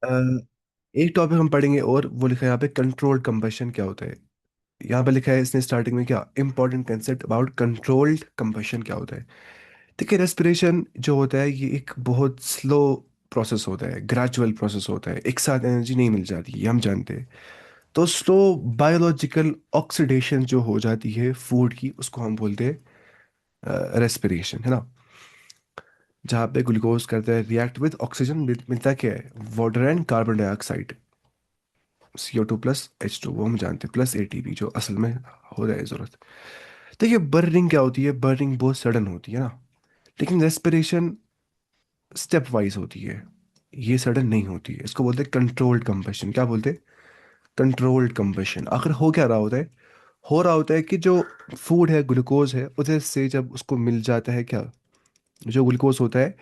अ, एक टॉपिक हम पढ़ेंगे और वो लिखा है यहाँ पे कंट्रोल्ड कंबशन क्या होता है। यहाँ पे लिखा है इसने स्टार्टिंग में क्या important concept about controlled combustion क्या होता है। देखिए रेस्पिरेशन जो होता है ये एक बहुत स्लो प्रोसेस होता है, ग्रेजुअल प्रोसेस होता है, एक साथ एनर्जी नहीं मिल जाती, ये हम जानते हैं। तो स्लो बायोलॉजिकल ऑक्सीडेशन जो हो जाती है फूड की उसको हम बोलते हैं रेस्पिरेशन, है ना। जहाँ पे ग्लूकोज करता है रिएक्ट विद ऑक्सीजन, मिलता क्या है water and carbon dioxide, CO2 plus H2, वो हम जानते हैं, प्लस ATP जो असल में हो रहा है ज़रूरत। देखिए बर्निंग क्या होती है, बर्निंग बहुत सडन होती है ना, लेकिन रेस्पिरेशन स्टेप वाइज होती है, ये सडन नहीं होती है। इसको बोलते हैं कंट्रोल्ड कंबशन। क्या बोलते हैं? Controlled combustion. आखिर हो क्या रहा होता है? हो रहा होता है कि जो फूड है, ग्लूकोज है, उधर से जब उसको मिल जाता है क्या, जो ग्लूकोज होता है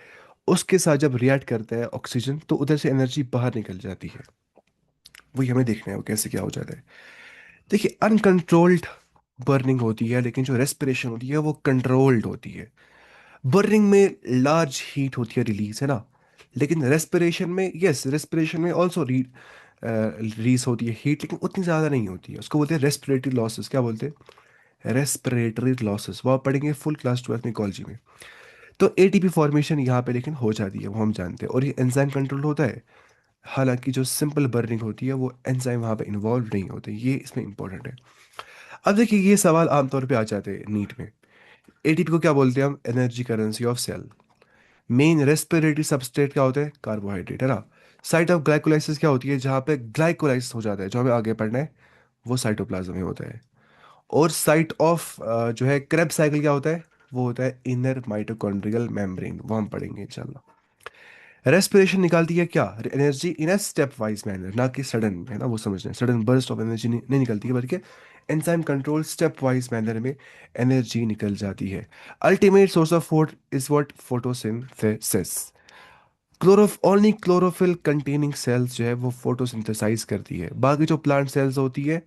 उसके साथ जब रिएक्ट करता है ऑक्सीजन, तो उधर से एनर्जी बाहर निकल जाती है। वही हमें देखना है वो कैसे क्या हो जाता है। देखिए अनकंट्रोल्ड बर्निंग होती है, लेकिन जो रेस्पिरेशन होती है वो कंट्रोल्ड होती है। बर्निंग में लार्ज हीट होती है रिलीज, है ना, लेकिन रेस्पिरेशन में, यस रेस्पिरेशन में ऑल्सो रिलीज होती है हीट, लेकिन उतनी ज़्यादा नहीं होती है। उसको बोलते हैं रेस्पिरेटरी लॉसेस। क्या बोलते हैं? Respiratory losses. वो आप पढ़ेंगे फुल क्लास 12 में इकोलॉजी में। तो ATP फॉर्मेशन यहाँ पे लेकिन हो जाती है, वो हम जानते हैं, और ये एंजाइम कंट्रोल होता है। हालांकि जो सिंपल बर्निंग होती है वो एंजाइम वहाँ पे इन्वॉल्व नहीं होते, ये इसमें इंपॉर्टेंट है। अब देखिए ये सवाल आमतौर पे आ जाते हैं नीट में। ATP को क्या बोलते हैं हम? Energy currency of cell. Main respiratory substrate क्या होता है? कार्बोहाइड्रेट, है ना। साइट ऑफ ग्लाइकोलाइसिस क्या होती है? जहाँ पे ग्लाइकोलाइसिस हो जाता है, जो हमें आगे पढ़ना है, वो साइटोप्लाज्म में होता है। और साइट ऑफ जो है क्रेब साइकिल क्या होता है? वो होता है इनर माइटोकॉन्ड्रियल मेम्ब्रेन, वो हम पढ़ेंगे इंशाल्लाह। रेस्पिरेशन निकालती है क्या? Energy in a step wise manner, ना कि सडन, है ना, वो समझना है। सडन बर्स्ट ऑफ एनर्जी नहीं निकलती है, बल्कि enzyme control step wise manner में एनर्जी निकल जाती है। Ultimate source of food is what? Photosynthesis. Only chlorophyll containing cells जो है वो फोटोसिंथेसाइज करती है, बाकी जो प्लांट सेल्स होती है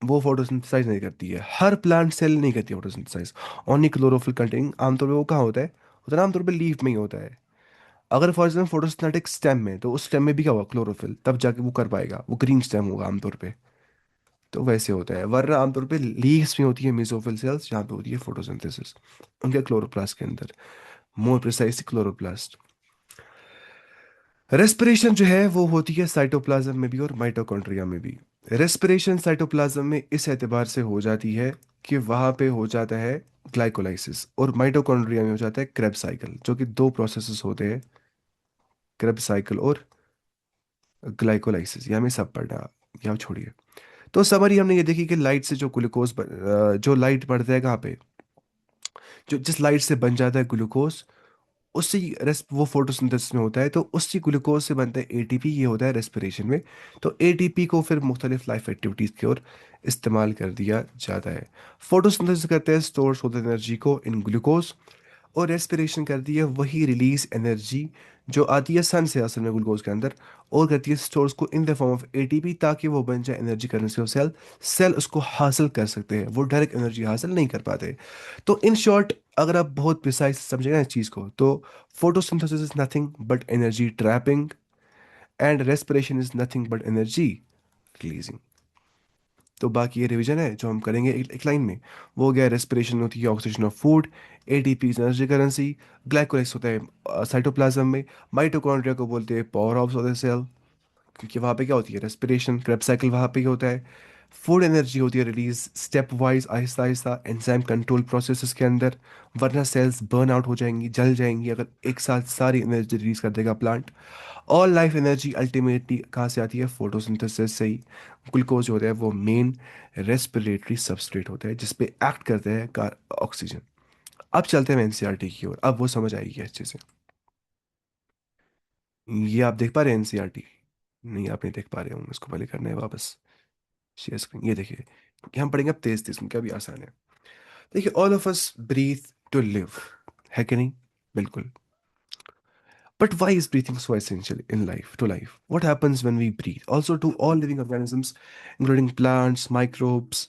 वो फोटोसिंथेसाइज नहीं करती है। हर प्लांट सेल नहीं करती है फोटोसिंथेसाइज। ओनली क्लोरोफिल कंटेनिंग, आमतौर पे वो कहाँ होता है? होता है ना आमतौर पे लीफ में ही होता है। अगर फॉर एग्जाम्पल फोटोसिंथेटिक स्टेम में, तो उस स्टेम में भी क्या होगा? क्लोरोफिल, तब जाके वो कर पाएगा, वो ग्रीन स्टेम होगा आमतौर पे। तो वैसे होता है, वरना आमतौर पे लीव्स में होती है मेसोफिल सेल्स, जहाँ पे होती है फोटोसिंथेसिस उनके क्लोरोप्लास्ट के अंदर, मोर प्रिसाइसली क्लोरोप्लास्ट। रेस्पिरेशन जो है वो होती है साइटोप्लाज्म में भी और माइटोकॉन्ड्रिया में भी। रेस्पिरेशन साइटोप्लाज्म में इस एतबार से हो जाती है कि वहाँ पे हो जाता है ग्लाइकोलाइसिस, और माइटोकॉन्ड्रिया में हो जाता है क्रेब साइकिल, जो कि दो प्रोसेसेस होते हैं, क्रेब साइकिल और ग्लाइकोलाइसिस। ये हमें सब पढ़ना, यहाँ छोड़िए। तो समरी हमने ये देखी कि लाइट से जो ग्लूकोज जो लाइट बढ़ता है कहाँ पे, जो जिस लाइट से बन जाता है ग्लूकोज, उसी रेस्ट वो फोटोसिंथेसिस में होता है, तो उसी ग्लूकोज से बनता है ATP, ये होता है रेस्पिरेशन में। तो ATP को फिर मुख्तलिफ लाइफ एक्टिविटीज़ की ओर इस्तेमाल कर दिया जाता है। फोटोसिंथेसिस करते हैं, स्टोर्स होते हैं एनर्जी को इन ग्लूकोज, और रेस्पिरेशन करती है वही रिलीज एनर्जी जो आती है सन से असल में ग्लूकोज के अंदर, और करती है स्टोर्स को in the form of ATP, ताकि वो बन जाए energy currency of cell. Cell उसको हासिल कर सकते हैं, वो डायरेक्ट एनर्जी हासिल नहीं कर पाते। तो इन शॉर्ट, अगर आप बहुत प्रिसाइज समझेगा इस चीज़ को, तो photosynthesis is nothing but energy trapping, and respiration is nothing but energy releasing. तो बाकी ये रिवीजन है जो हम करेंगे एक लाइन में। वो हो गया, रेस्पिरेशन होती है oxygen of food, ATP energy currency, glycolysis होता है साइटोप्लाज्म में, माइटोकॉन्ड्रिया को बोलते हैं power house of the cell, क्योंकि वहाँ पे क्या होती है? रेस्पिरेशन, क्रेब साइकिल वहाँ पे ही होता है। फूड एनर्जी होती है release step wise, Aahista Aahista enzyme control processes के अंदर, वरना सेल्स बर्न आउट हो जाएंगी, जल जाएंगी अगर एक साथ सारी एनर्जी रिलीज कर देगा plant. All life energy ultimately कहाँ से आती है? फोटोसिंथेसिस से ही। ग्लूकोज जो होता है वो मेन रेस्पिरेटरी सबस्ट्रेट होता है जिसपे एक्ट करते हैं ऑक्सीजन। अब चलते हैं NCERT की ओर, अब वो समझ आएगी अच्छे से। ये आप देख पा रहे हैं NCERT? नहीं, आप नहीं देख पा रहे होंगे, इसको पहले करना है वापस शेयर स्क्रीन। ये देखिए, ये हम पढ़ेंगे अब तेज तेज में, क्या भी आसान है। देखिए all of us breathe to live, है कि नहीं? बिल्कुल। But why is breathing so essential in life, to life? What happens when we breathe? Also, to all living organisms, including plants, microbes,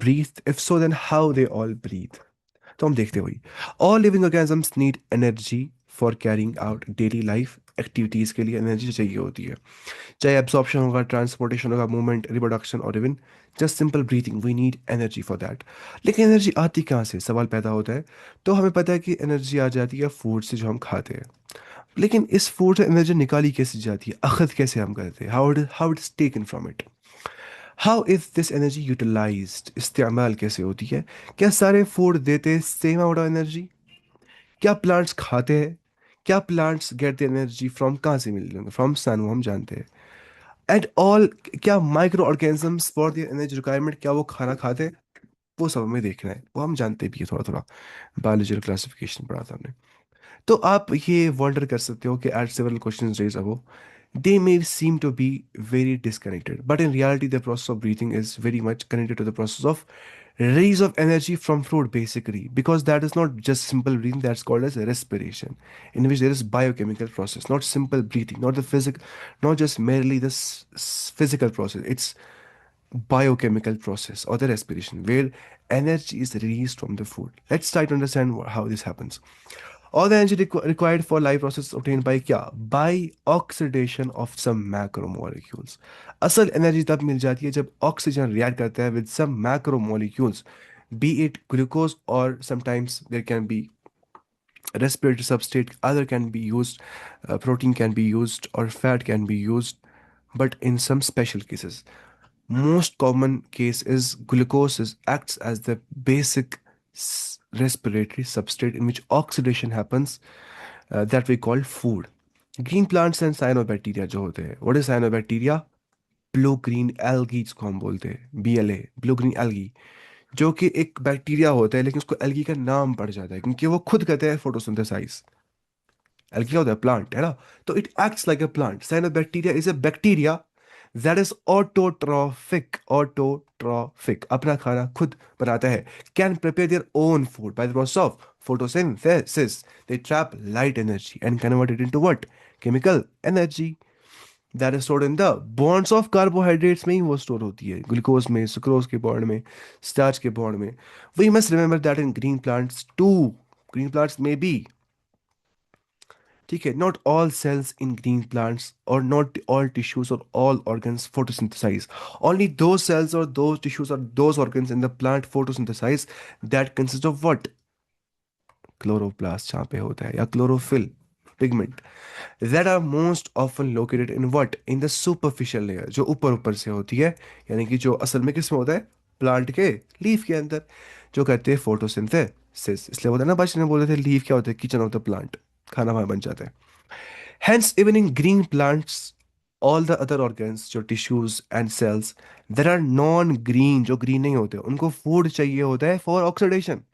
breathe? If so, then how they all breathe? तो हम देखते हैं वही। All living organisms need energy for carrying out daily life activities के लिए energy चाहिए होती है, चाहे एब्जॉर्प्शन होगा, ट्रांसपोर्टेशन होगा, मूवमेंट, रिप्रोडक्शन और even just simple breathing, we need energy for that. लेकिन एनर्जी आती कहाँ से, सवाल पैदा होता है। तो हमें पता है कि एनर्जी आ जाती है फूड से जो हम खाते हैं। लेकिन इस फूड से एनर्जी निकाली कैसे जाती है, अखद कैसे हम करते हैं, how it is taken from it, how is this energy utilised, इस्तेमाल कैसे होती है। क्या सारे फूड देते हैं सेम अमाउंट ऑफ एनर्जी? क्या प्लांट्स खाते हैं? क्या plants get the energy from, कहाँ से मिल रहे फ्रॉम सन, वो हम जानते हैं। एंड ऑल, क्या micro organisms for the energy requirement, क्या वो खाना खाते हैं? वो सब हमें देखना है, वो हम जानते भी है थोड़ा थोड़ा, बायोलॉजिकल क्लासिफिकेशन पढ़ा था हमने। तो आप ये वंडर कर सकते हो कि at several questions raise above, they may seem to be very disconnected, but in reality the process of breathing is very much connected to the process of release of energy from fluid, basically, because that is not just simple breathing, that's called as respiration, in which there is biochemical process, not simple breathing, not the physical, not just merely the physical process, it's biochemical process or the respiration where energy is released from the food. Let's try to understand how this happens. All the energy required for life process obtained by क्या, by oxidation of some macromolecules. असल energy तब मिल जाती है जब oxygen react करता है with some macromolecules, be it glucose or sometimes there can be respiratory substrate, other can be used, protein can be used or fat can be used, but in some special cases, most common case is glucose acts as the basic respiratory substrate in which oxidation happens, that we call food. Green plants and cyanobacteria जो होते हैं, what is cyanobacteria? Blue green algae जिसको हम बोलते हैं, BLA, blue green algae, जो कि एक बैक्टीरिया होता है लेकिन उसको एल्गी का नाम पड़ जाता है क्योंकि वो खुद कहते हैं फोटोसिंथेसाइज। एल्गी क्या होता है, प्लांट है ना। तो it acts like a plant, cyanobacteria is a bacteria that is autotrophic, अपना खाना खुद बनाता है, can prepare their own food by the process of photosynthesis. They trap light energy and convert it into what? Chemical energy that is stored in the bonds of carbohydrates में ही वो store होती है, glucose में, sucrose के bond में, starch के bond में। We must remember that in green plants too, green plants may be, ठीक है, not all cells in green plants और नॉट ऑल टिश्यूज और all organs photosynthesize, only those cells और those tissues और those organs in the plant photosynthesize that consist of what, chloroplast जहाँ पे होता है, या chlorophyll pigment, that are most often located in what, in the superficial layer, जो ऊपर ऊपर से होती है, यानी कि जो असल में किस में होता है, प्लांट के लीफ के अंदर, जो कहते हैं फोटोसिंथेसिस। इसलिए होता है ना, बच्चे ने बोले थे लीफ क्या होता है, किचन ऑफ द प्लांट, खाना वहां बन जाता है। Hence, even in green plants, all the other organs, जो tissues and cells that are non-green, जो green नहीं होते, उनको food चाहिए होता है for oxidation।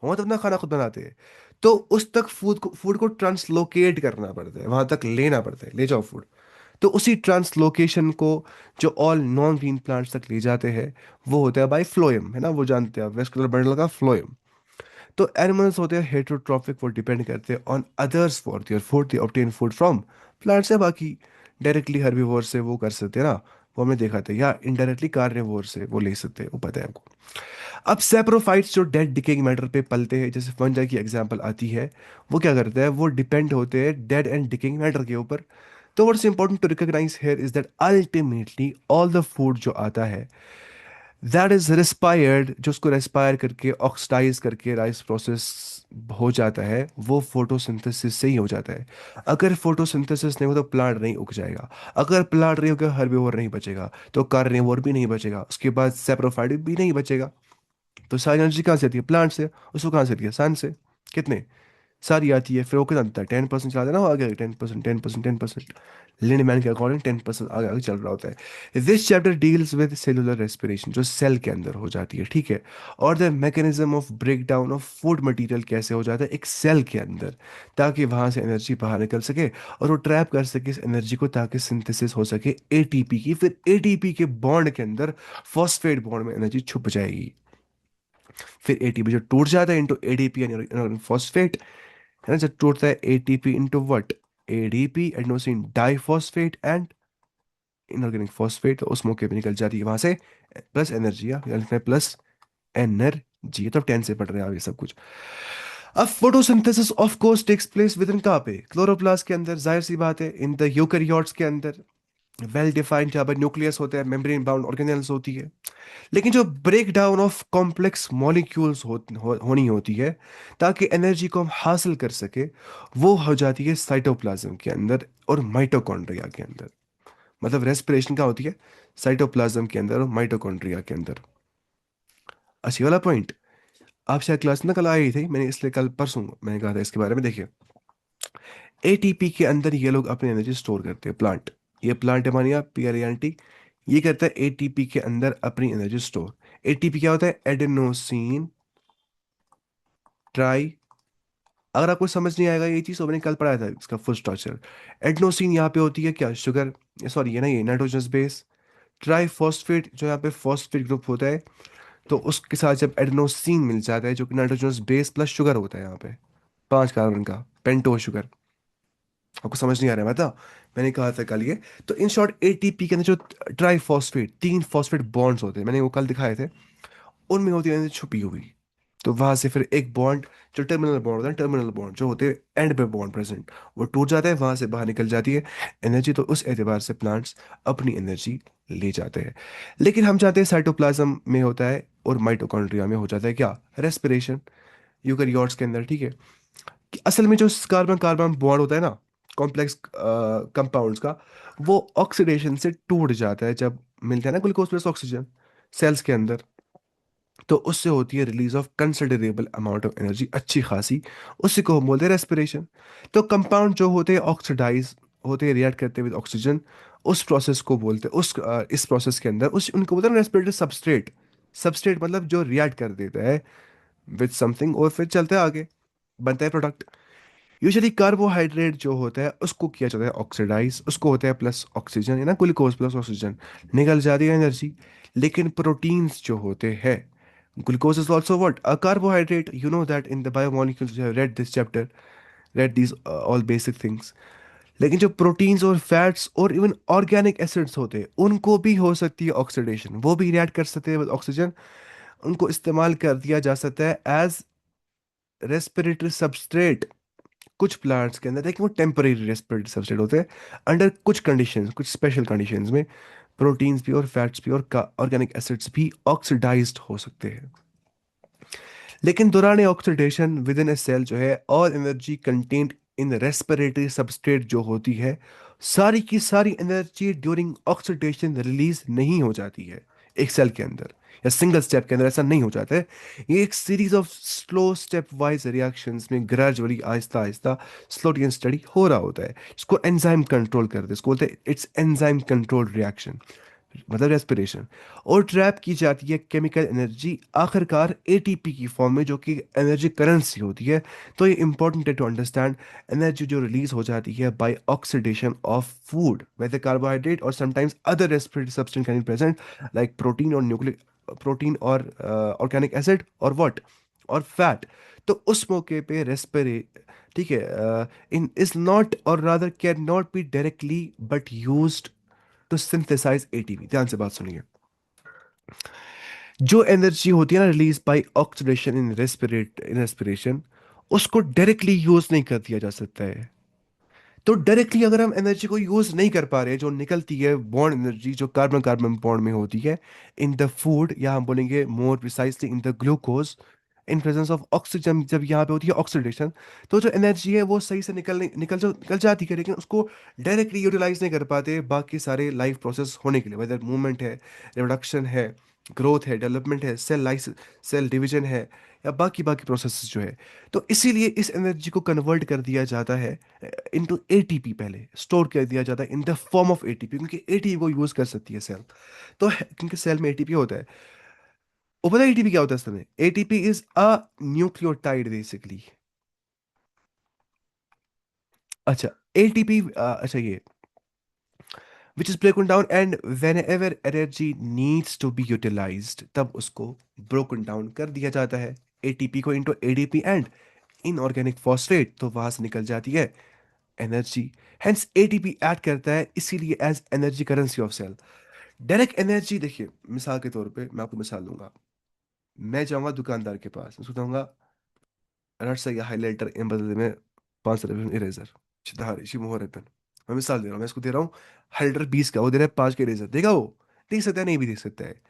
हम तो अपना खाना खुद बनाते हैं, तो उस तक फूड को ट्रांसलोकेट करना पड़ता है, वहां तक लेना पड़ता है, ले जाओ फूड। तो उसी ट्रांसलोकेशन को जो ऑल नॉन ग्रीन प्लांट्स तक ले जाते हैं, वो होता है बाय फ्लोएम, है ना, वो जानते हैं आप, वेस्कुलर बंडल का फ्लोएम। तो एनिमल्स होते हैं हेटरोट्रॉफिक, वो डिपेंड करते हैं on others for their food, they obtain food from plants है। बाकी डायरेक्टली हर्बीवोर से वो कर सकते हैं ना, वो हमने देखा था, या इनडायरेक्टली कार्निवोर से वो ले सकते हैं, वो पता है आपको। अब सेप्रोफाइट्स जो डेड डिकेइंग मैटर पे पलते हैं, जैसे फंजाई की एग्जांपल आती है, वो क्या करते हैं, वो डिपेंड होते हैं डेड एंड डिकेइंग मैटर के ऊपर। तो what's important to recognise here is that ultimately all the food जो आता है, दैट इज रेस्पायर्ड, जो उसको रेस्पायर करके ऑक्सीडाइज करके राइस प्रोसेस हो जाता है, वो फोटोसिंथेसिस से ही हो जाता है। अगर फोटोसिंथेसिस नहीं हो तो प्लांट नहीं उग जाएगा, अगर प्लांट नहीं होगा हर्बीवोर नहीं बचेगा, तो कार्निवोर भी नहीं बचेगा, उसके बाद सेप्रोफाइट भी नहीं बचेगा। तो सारी एनर्जी कहाँ से आती है, प्लांट से, उसको कहाँ से आती है, सन से। कितने सारी आती है, फिर वो कितना आता है, 10% चला देना, वो आगे 10%, 10%, 10%, लिंडमैन के अकॉर्डिंग 10% आगे आगे चल रहा होता है। This chapter deals with cellular respiration, जो सेल के अंदर हो जाती है, ठीक है, और the mechanism of break down of food material कैसे हो जाता है एक सेल के अंदर, ताकि वहां से एनर्जी बाहर निकल सके और वो ट्रैप कर सके इस एनर्जी को, ताकि सिंथेसिस हो सके ATP की, फिर ATP के बॉन्ड के अंदर फॉस्फेट बॉन्ड में एनर्जी छुप जाएगी। फिर ATP जो टूट जाता है इंटू ADP यानी फॉस्फेट, है ना, जब टूटता है ATP into what, ADP, adenosine diphosphate and inorganic phosphate, तो उस मौके पे निकल जाती है वहां से प्लस एनर्जी, या प्लस एनर्जी। तो 10 से पढ़ रहे हैं आप ये सब कुछ। अब photosynthesis of course takes place within कहाँ पे, क्लोरोप्लास्ट के अंदर, जाहिर सी बात है, इन द यूकैरियोट्स के अंदर, वेल डिफाइंड जहाँ पर न्यूक्लियस होता है, मेम्ब्रेन बाउंड ऑर्गेनेल्स होती है। लेकिन जो break down of complex molecules होनी होती है ताकि एनर्जी को हम हासिल कर सके, वो हो जाती है साइटोप्लाज्म के अंदर और माइटोकॉन्ड्रिया के अंदर। मतलब रेस्पिरेशन क्या होती है, साइटोप्लाज्म के अंदर और माइटोकॉन्ड्रिया के अंदर। अच्छी वाला पॉइंट। आप शायद क्लास में कल आई थी, मैंने इसलिए कल परसों मैंने कहा था इसके बारे में। देखिए, एटीपी के अंदर ये लोग अपनी एनर्जी स्टोर करते हैं, प्लांट। ये प्लांट है, मानिए PRANT, ये करता है एटीपी के अंदर अपनी एनर्जी स्टोर। एटीपी क्या होता है, एडेनोसिन ट्राई, अगर आपको समझ नहीं आएगा ये चीज, तो मैंने कल पढ़ाया था इसका फुल स्ट्रक्चर। एडेनोसिन यहाँ पे होती है क्या, शुगर, सॉरी ये ना, ये नाइट्रोजनस बेस। ट्राई फॉस्फेट, जो यहाँ पे फॉस्फेट ग्रुप होता है, तो उसके साथ जब एडेनोसिन मिल जाता है, जो कि नाइट्रोजनस बेस प्लस शुगर होता है यहाँ पे, 5 कार्बन का पेंटोज शुगर। आपको समझ नहीं आ रहा है, बता, मैंने कहा था कल ये। तो इन शॉर्ट एटीपी के अंदर जो ट्राई फॉस्फेट, 3 फॉस्फेट बॉन्ड्स होते हैं, मैंने वो कल दिखाए थे, उनमें होती है छुपी हुई। तो वहां से फिर एक बॉन्ड, जो टर्मिनल बॉन्ड होता है, टर्मिनल बॉन्ड जो होते हैं एंड पे बॉन्ड प्रेजेंट, वो टूट जाता है, वहां से बाहर निकल जाती है एनर्जी। तो उस एतबार से प्लांट्स अपनी एनर्जी ले जाते हैं। लेकिन हम चाहते हैं साइटोप्लाज्म में होता है और माइटोकॉन्ड्रिया में हो जाता है क्या, रेस्पिरेशन, यूकैरियोट्स के अंदर, ठीक है। कि असल में जो कार्बन कार्बन बॉन्ड होता है ना, कॉम्प्लेक्स कंपाउंड्स का, वो ऑक्सीडेशन से टूट जाता है जब मिलता है ना ग्लूकोज प्लस ऑक्सीजन सेल्स के अंदर। तो उससे होती है release of considerable amount of energy, अच्छी खासी। उसी को हम बोलते हैं रेस्पिरेशन। तो कंपाउंड जो होते हैं ऑक्सीडाइज होते हैं, रिएक्ट करते हैं विद ऑक्सीजन, उस प्रोसेस को बोलते हैं, इस प्रोसेस के अंदर उस उनको बोलते हैं रेस्पिरेटरी सबस्ट्रेट। सबस्ट्रेट मतलब जो रिएक्ट कर देता है विद समथिंग और फिर चलता है आगे, बनता है प्रोडक्ट। यूजुअली कार्बोहाइड्रेट जो होता है उसको किया जाता है ऑक्सीडाइज, उसको होता है प्लस ऑक्सीजन, है ना, ग्लूकोज प्लस ऑक्सीजन, निकल जाती है एनर्जी। लेकिन प्रोटीन्स जो होते हैं, glucose is also what, a carbohydrate, you know that in the biomolecules, you have read this chapter, red these all basic things. लेकिन जो प्रोटीन्स और फैट्स और इवन ऑर्गेनिक एसिड्स होते हैं, उनको भी हो सकती है ऑक्सीडेशन, वो भी रिएक्ट कर सकते हैं विद ऑक्सीजन। उनको इस्तेमाल कर दिया जा सकता है एज रेस्पिरेटरी सबस्ट्रेट कुछ प्लांट्स के अंदर, लेकिन वो टेम्परेरी रेस्पिरेटरी सबस्ट्रेट होते हैं। अंडर कुछ कंडीशंस, कुछ स्पेशल कंडीशंस में प्रोटीन्स भी और फैट्स भी और ऑर्गेनिक एसिड्स भी ऑक्सीडाइज्ड हो सकते हैं। लेकिन दौरान oxidation within a cell जो है, all energy contained in respiratory substrate जो होती है, सारी की सारी एनर्जी ड्यूरिंग ऑक्सीडेशन रिलीज नहीं हो जाती है एक सेल के अंदर या सिंगल स्टेप के अंदर, ऐसा नहीं हो जाता है। ये एक series of slow step wise reactions में gradually, Aahista Aahista, slowly and study हो रहा होता है। इसको एंजाइम कंट्रोल करते हैं, इसको बोलते हैं इट्स एंजाइम कंट्रोल रिएक्शन, मतलब रेस्पिरेशन। और ट्रैप की जाती है केमिकल एनर्जी आखिरकार एटीपी की फॉर्म में, जो कि एनर्जी करेंसी होती है। तो ये इंपॉर्टेंट है टू अंडरस्टैंड, एनर्जी जो रिलीज हो जाती है by oxidation of food, whether carbohydrate or sometimes other respiratory substance can be present, like protein or nucleic protein or organic acid or what, और फैट। तो उस मौके पे रेस्पिरे, ठीक है, in is not or rather cannot be directly but used to synthesise ATP. ध्यान से बात सुनिए, जो एनर्जी होती है ना release by oxidation in respiration, उसको डायरेक्टली यूज नहीं कर दिया जा सकता है। तो डायरेक्टली अगर हम एनर्जी को यूज नहीं कर पा रहे, जो निकलती है बॉन्ड एनर्जी जो कार्बन कार्बन बॉन्ड में होती है इन द फूड, या हम बोलेंगे more precisely in the glucose, in presence of oxygen, जब यहाँ पे होती है ऑक्सीडेशन, तो जो एनर्जी है वो सही से निकल जाती है, लेकिन उसको डायरेक्टली यूटिलाइज नहीं कर पाते बाकी सारे लाइफ प्रोसेस होने के लिए, वेदर मूवमेंट है, रिप्रोडक्शन है, ग्रोथ है, डेवलपमेंट है, सेल डिवीजन है, या बाकी बाकी प्रोसेस जो है। तो इसीलिए इस एनर्जी को कन्वर्ट कर दिया जाता है इनटू एटीपी, पहले स्टोर कर दिया जाता है in the form of ATP, क्योंकि एटीपी को यूज कर सकती है सेल। तो क्योंकि सेल में एटीपी होता है, वो पता है एटीपी क्या होता है असल में, ATP is a nucleotide basically. अच्छा, एटीपी, अच्छा ये, which is broken down and whenever energy needs to be utilised, तब उसको ब्रोकन डाउन कर दिया जाता है एटीपी को into ADP and inorganic phosphate, तो वहां से निकल जाती है एनर्जी। हेंस एटीपी ऐड करता है इसीलिए as energy currency of cell. Direct energy देखिए, मिसाल के तौर पे मैं आपको मिसाल दूंगा। मैं जाऊंगा दुकानदार के पास, उसको कहूंगा रट्स या हाइलाइटर इन बदले में 5 रुपये में इरेजर चित्रहारी मोहर पेन। मैं मिसाल दे रहा हूँ, मैं इसको दे रहा हूँ हाइलाइटर 20 का, वो दे रहा है 5 का इरेजर, देगा वो? देख सकता है? नहीं भी देख सकता है,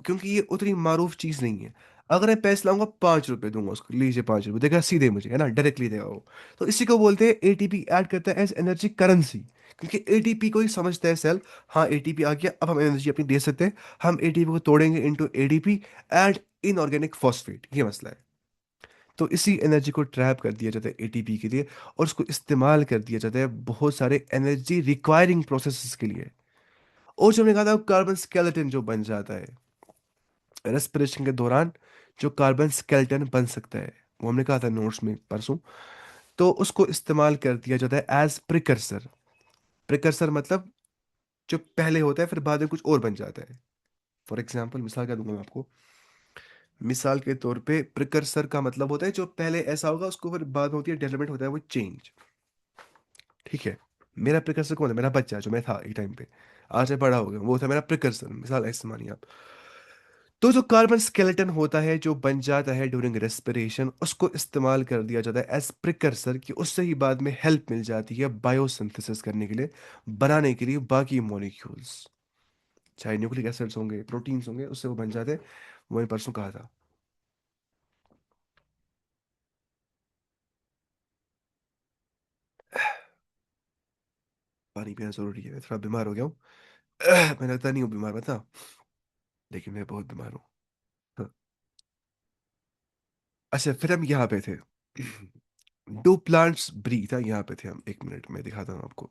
क्योंकि ये उतनी मारूफ चीज नहीं है। अगर मैं पैसे लाऊंगा 5 रुपए दूंगा उसको, लीजिए 5 रुपए, देगा सीधे मुझे, है ना, डायरेक्टली देगा वो। तो इसी को बोलते हैं एटीपी ऐड करता है एज एनर्जी करेंसी, क्योंकि एटीपी को ही समझता है सेल। हाँ एटीपी आ गया, अब हम एनर्जी अपनी दे सकते हैं। हम एटीपी को तोड़ेंगे into ADP and inorganic phosphate, ये मसला है। तो इसी एनर्जी को ट्रैप कर दिया जाता है एटीपी के लिए, और उसको इस्तेमाल कर दिया जाता है बहुत सारे एनर्जी रिक्वायरिंग प्रोसेसेस के लिए। और जो हमने कहा था कार्बन स्केलेटन जो बन जाता है रेस्पिरेशन के दौरान, जो कार्बन स्केलेटन बन सकता है, वो हमने कहा था नोट्स में परसों। तो उसको इस्तेमाल कर दिया जाता है एज प्रिकर्सर। प्रिकर्सर मतलब जो पहले होता है फिर बाद में कुछ और बन जाता है। फॉर एग्जाम्पल मिसाल क्या दूंगा मैं आपको, मिसाल के तौर पे प्रिकर्सर का मतलब होता है जो पहले ऐसा होगा उसको फिर बाद में होती है डेवलपमेंट, होता है वो चेंज। ठीक है, मेरा प्रिकर्सर कौन है? मेरा बच्चा जो मैं था एक टाइम पे, आज मैं बड़ा हो गया, वो था मेरा प्रिकर्सर, मिसाल ऐसे मानिए आप। तो जो कार्बन स्केलेटन होता है जो बन जाता है ड्यूरिंग रेस्पिरेशन, उसको इस्तेमाल कर दिया जाता है एज प्रिकर्सर, कि उससे ही बाद में हेल्प मिल जाती है बायोसिंथेसिस करने के लिए, बनाने के लिए बाकी मॉलिक्यूल्स, चाहे न्यूक्लिक एसिड्स होंगे प्रोटीन्स होंगे, उससे वो बन जाते हैं। वो मैंने परसों कहा था। पानी पीना जरूरी है, मैं थोड़ा बीमार हो गया हूँ। मैं लगता नहीं हूँ बीमार, बता, लेकिन मैं बहुत बीमार हूँ। हाँ। अच्छा, फिर हम यहाँ पे थे। डू प्लांट्स ब्रीथ, यहाँ पे थे हम, 1 मिनट में दिखाता हूँ आपको।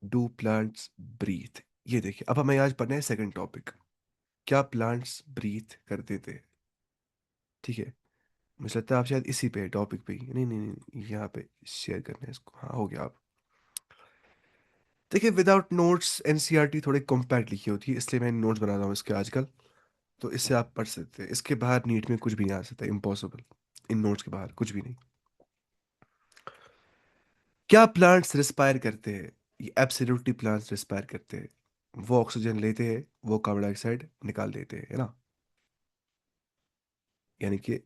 डू प्लांट्स ब्रीथ, ये देखिए, अब हमें आज पढ़ना है सेकंड टॉपिक, क्या प्लांट्स ब्रीथ करते थे? ठीक है, मुझे लगता है आप शायद इसी पे टॉपिक पे ही, नहीं नहीं नहीं, यहाँ पे शेयर करना है इसको, हाँ हो गया आप। देखिए विदाउट नोट्स एनसीईआरटी थोड़ी कॉम्पैक्ट लिखी होती है, इसलिए मैं नोट्स बना रहा हूँ इसके आजकल। तो इससे आप पढ़ सकते हैं, इसके बाहर नीट में कुछ भी नहीं आ सकता, इम्पॉसिबल। इन नोट्स के बाहर कुछ भी नहीं। क्या प्लांट्स रिस्पायर करते हैं? ये एब्सोल्युटली प्लांट्स रिस्पायर करते हैं। वो ऑक्सीजन लेते हैं, वो कार्बन डाइऑक्साइड निकाल देते हैं, है ना। यानी कि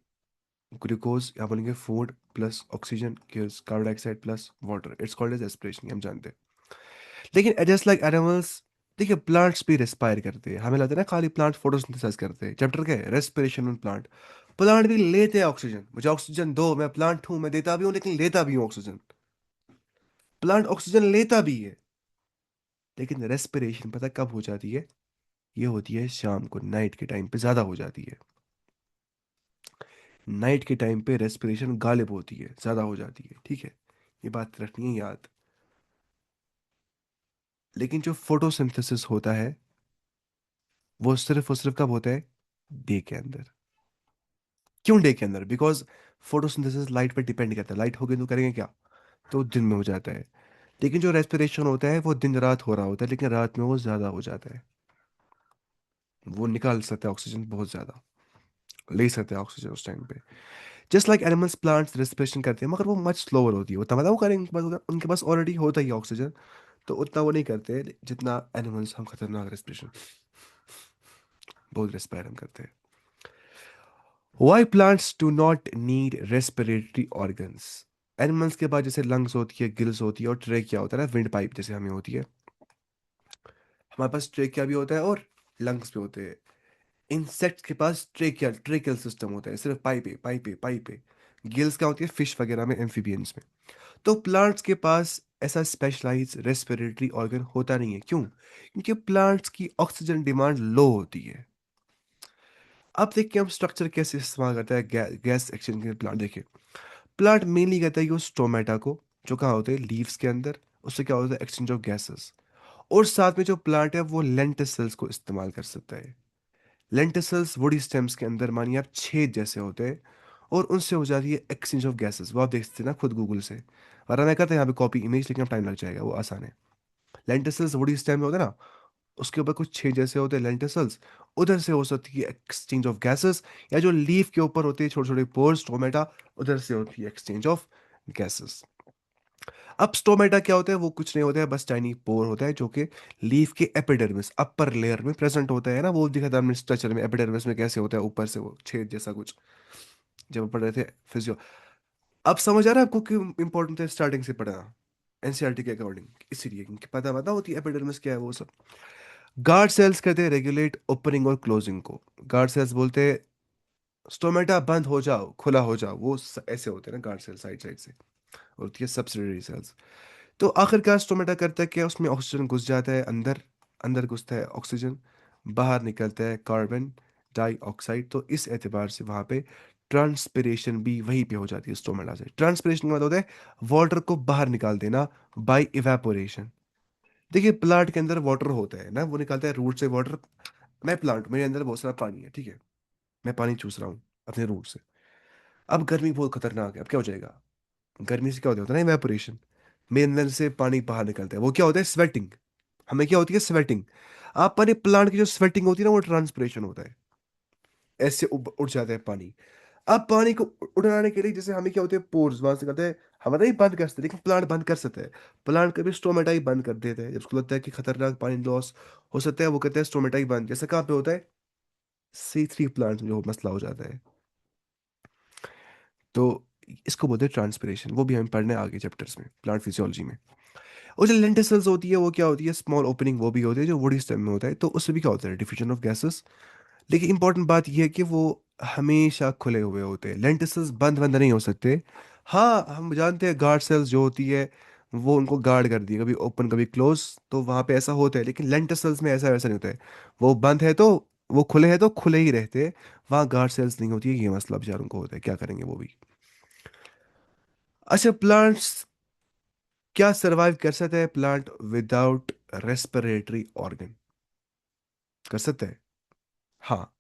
ग्लूकोज या बोलेंगे food plus oxygen gives carbon dioxide plus water, it's called as aspiration, हम जानते हैं। लेकिन जस्ट लाइक एनिमल्स, देखिए प्लांट्स भी रेस्पायर करते हैं। हमें लगता है ना खाली प्लांट फोटोसिंथेसिस करते हैं, चैप्टर क्या है, रेस्पिरेशन ऑन प्लांट। प्लांट भी लेते हैं ऑक्सीजन, मुझे ऑक्सीजन दो, मैं प्लांट हूं, मैं देता भी हूँ लेकिन लेता भी हूँ ऑक्सीजन। प्लांट ऑक्सीजन लेता भी है, लेकिन रेस्पिरेशन पता कब हो जाती है? ये होती है शाम को, नाइट के टाइम पे ज्यादा हो जाती है। नाइट के टाइम पे रेस्पिरेशन गालिब होती है, ज्यादा हो जाती है, ठीक है, ये बात रखनी है याद। लेकिन जो फोटोसिंथेसिस होता है वो सिर्फ और सिर्फ कब होता है? डे के अंदर। क्यों डे के अंदर? बिकॉज फोटोसिंथेसिस लाइट पे डिपेंड करता है, लाइट होगी तो करेंगे क्या, तो दिन में हो जाता है। लेकिन जो रेस्पिरेशन होता है वो दिन रात हो रहा होता है, लेकिन रात में वो ज्यादा हो जाता है। वो निकाल सकता है ऑक्सीजन बहुत ज्यादा, ले सकते हैं ऑक्सीजन उस टाइम पे। Just like animals plants respiration करते हैं, मगर वो मच स्लोअर होती है, उतना मतलब वो करेंगे, उनके पास ऑलरेडी होता ही ऑक्सीजन, तो उतना वो नहीं करते जितना एनिमल्स, हम खतरनाक रेस्पिरेशन बहुत रेस्पायर हम करते हैं। Why plants do not need respiratory organs? Animals के पास जैसे लंग्स होती है, गिल्स होती है, और ट्रेकिया होता है ना, विंड पाइप जैसे हमें होती है, हमारे पास ट्रेकिया भी होता है और लंग्स भी होते हैं। इंसेक्ट्स के पास ट्रेकिया, ट्रेकियल सिस्टम होता है, सिर्फ पाइप है, पाइप है, पाइप है। गिल्स क्या होती है? फिश वगैरह में, एम्फीबियंस में। तो प्लांट्स के पास ऐसा स्पेशलाइज रेस्पिरेटरी ऑर्गन होता नहीं है, क्यों? क्योंकि प्लांट्स की ऑक्सीजन डिमांड लो होती है। अब देखिए हम स्ट्रक्चर कैसे इस्तेमाल करता है गैस एक्सचेंज के प्लांट, देखिए प्लांट मेनली कहता है यूज स्टोमेटा को, जो कहाँ होते हैं, लीव्स के अंदर। उससे क्या होता है? Exchange of gases. और साथ में जो प्लांट है वो लेंटिसल्स को इस्तेमाल कर सकता है। लेंटिसल्स वुडी स्टेम्स के अंदर मानिए आप छेद जैसे होते हैं, और उनसे हो जाती है एक्सचेंज ऑफ गैसेस, वो आप देख सकते हैं ना खुद गूगल से। वरना मैं कहता यहाँ पे कॉपी इमेज, लेकिन टाइम लग जाएगा, वो आसान है। लेंटिसल्स वुडी स्टेम होते हैं ना, उसके ऊपर कुछ छेद जैसे होते हैं लेंटिसल्स, उधर से हो सकती है एक्सचेंज ऑफ गैसेस। या जो लीफ के ऊपर होते हैं छोटे छोटे पोर्स, टोमेटा, उधर से होती है एक्सचेंज ऑफ गैसेस। अब स्टोमेटा क्या होता है? वो कुछ नहीं होता है, बस टाइनी पोर होता है जो कि लीफ के एपिडर्मिस, अपर लेयर में प्रेजेंट होता है ना, वो दिखा था हमने स्ट्रक्चर में, एपिडर्मिस में कैसे होता है ऊपर से वो छेद जैसा कुछ। जब हम पढ़ रहे थे फिजियो। अब समझ आ रहा है आपको क्यों इंपॉर्टेंट है स्टार्टिंग से पढ़ना एनसीईआरटी के अकॉर्डिंग? इसीलिए क्योंकि पता होती है एपिडर्मिस क्या है वो सब। गार्ड सेल्स कहते हैं रेगुलेट ओपनिंग और क्लोजिंग को। गार्ड सेल्स बोलते हैं स्टोमेटा बंद हो जाओ, खुला हो जाओ, वो ऐसे होते हैं ना गार्ड सेल साइड साइड से। और होती है सब्सिडरी सेल्स। तो आखिरकार स्टोमेटा करता है क्या, उसमें ऑक्सीजन घुस जाता है अंदर, अंदर घुसता है ऑक्सीजन, बाहर निकलता है कार्बन डाइऑक्साइड। तो इस एतबार से वहां पे ट्रांसपिरेशन भी वहीं पे हो जाती है स्टोमेटा से। ट्रांसपिरेशन का मतलब होता है वाटर को बाहर निकाल देना बाय इवेपोरेशन। देखिए प्लांट के अंदर वाटर होता है ना, वो निकालता है रूट से वाटर। मैं प्लांट, मेरे अंदर बहुत सारा पानी है, ठीक है, मैं पानी चूस रहा हूँ अपने रूट से। अब गर्मी बहुत खतरनाक है, अब क्या हो जाएगा? गर्मी से क्या होता है ना, इवेपोरेशन। मेरे अंदर से पानी बाहर निकलता है, वो क्या होता है? स्वेटिंग। हमें क्या होती है? स्वेटिंग। आप पानी प्लांट की जो स्वेटिंग होती है ना, वो ट्रांसपिरेशन होता है। ऐसे उड़ जाता है पानी। अब पानी को उड़ाने के लिए जैसे हमें क्या होते हैं, पोर्स वहां से करते हैं, हमारा ही बंद कर सकते हैं, लेकिन प्लांट बंद कर सकते हैं। प्लांट कभी स्टोमेटा ही बंद कर देते हैं जब उसको लगता है कि खतरनाक पानी लॉस हो सकता है, वो कहते हैं स्टोमेटा ही बंद। जैसे कहाँ पे होता है? C3 प्लांट में जो मसला हो जाता है। तो इसको बोलते हैं ट्रांसपिरेशन, वो भी हम पढ़ने आगे चैप्टर्स में प्लांट फिजियोलॉजी में। और जो लेंटिसल्स होती है वो क्या होती है? स्मॉल ओपनिंग वो भी होती है जो वुडी स्टेम में होता है, तो उससे भी क्या होता है? Diffusion of gases. लेकिन इंपॉर्टेंट बात यह है कि वो हमेशा खुले हुए होते हैं, लेंटिसल्स बंद बंद नहीं हो सकते। हाँ हम जानते हैं गार्ड सेल्स जो होती है वो उनको गार्ड कर दी, कभी ओपन कभी क्लोज, तो वहां पे ऐसा होता है। लेकिन लेंटिसल्स में ऐसा वैसा नहीं होता है, वो बंद है तो वो खुले हैं तो खुले ही रहते हैं, वहाँ गार्ड सेल्स नहीं होती है। ये मसला बेचारों को होता है, क्या करेंगे वो भी। अच्छा प्लांट्स क्या सरवाइव कर सकते हैं प्लांट विदाउट रेस्पिरेटरी ऑर्गन? कर सकते हैं, हाँ।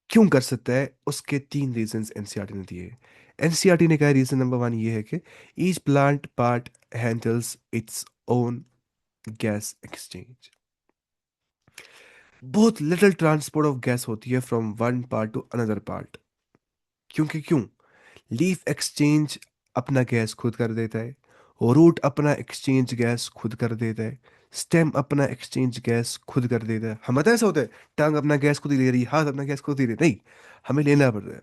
क्यों कर सकता है? उसके तीन रीजंस एनसीईआरटी ने दिए। एनसीईआरटी ने कहा रीजन नंबर वन ये है कि each plant part handles its own gas exchange. बहुत लिटिल ट्रांसपोर्ट ऑफ गैस होती है from one part to another part. क्योंकि क्यों? लीफ एक्सचेंज अपना गैस खुद कर देता है, रूट अपना एक्सचेंज गैस खुद कर देता है, स्टेम अपना एक्सचेंज गैस खुद कर देता है। हम ऐसा होता है टांग अपना गैस खुद ही ले रही है, हाथ अपना गैस खुद ही ले, नहीं, हमें लेना पड़ रहा है।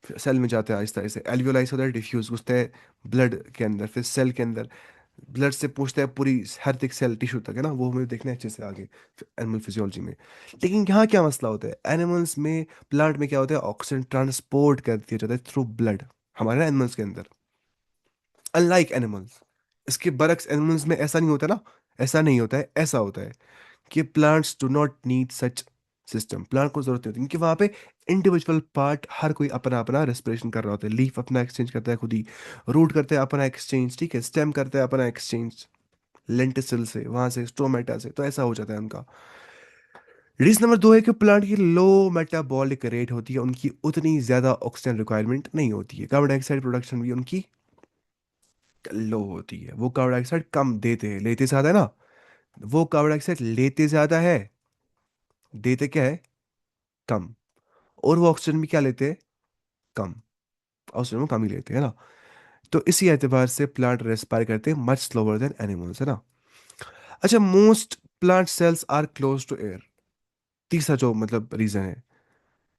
फिर सेल में जाता है आहिस्ता आहिस्ता, एल्वियोलाइज होता है, डिफ्यूज घुसता है ब्लड के अंदर, फिर सेल के अंदर, ब्लड से पूछता है पूरी हर एक सेल टिश्यू तक, है ना, वो हमें देखना है अच्छे से आगे एनिमल फिजियोलॉजी में। लेकिन यहाँ क्या मसला होता है एनिमल्स में? प्लांट में क्या होता है? ऑक्सीजन ट्रांसपोर्ट कर दिया जाता है थ्रू ब्लड हमारे एनिमल्स के अंदर, अनलाइक एनिमल्स। इसके बरक्स एनिमल्स में ऐसा नहीं होता ना, ऐसा नहीं होता है, ऐसा होता है कि plants do not need such system. Plant को जरूरत नहीं होती क्योंकि वहां पे इंडिविजुअल पार्ट हर कोई अपना अपना रेस्पिरेशन कर रहा होता है। लीफ अपना एक्सचेंज करता है खुद ही, रूट करते हैं अपना एक्सचेंज, ठीक है, स्टेम करते हैं अपना एक्सचेंज लेंटिसल से, वहां से स्टोमेटा से, तो ऐसा हो जाता है उनका। रीजन नंबर दो है कि प्लांट की लो मेटाबॉलिक रेट होती है, उनकी उतनी ज्यादा ऑक्सीजन रिक्वायरमेंट नहीं होती है, कार्बन डाइऑक्साइड प्रोडक्शन भी उनकी लो होती है, वो कार्बन डाइऑक्साइड कम देते हैं, लेते ज्यादा है ना, वो कार्बन डाइऑक्साइड लेते ज्यादा है, देते क्या है? कम। और वो ऑक्सीजन भी क्या लेते हैं? कम। ऑक्सीजन वो कम ही लेते हैं ना। तो इसी एतबार से प्लांट रेस्पायर करते हैं मच स्लोअर देन एनिमल्स, है ना। अच्छा most plant cells are close to air, तीसरा जो मतलब रीजन है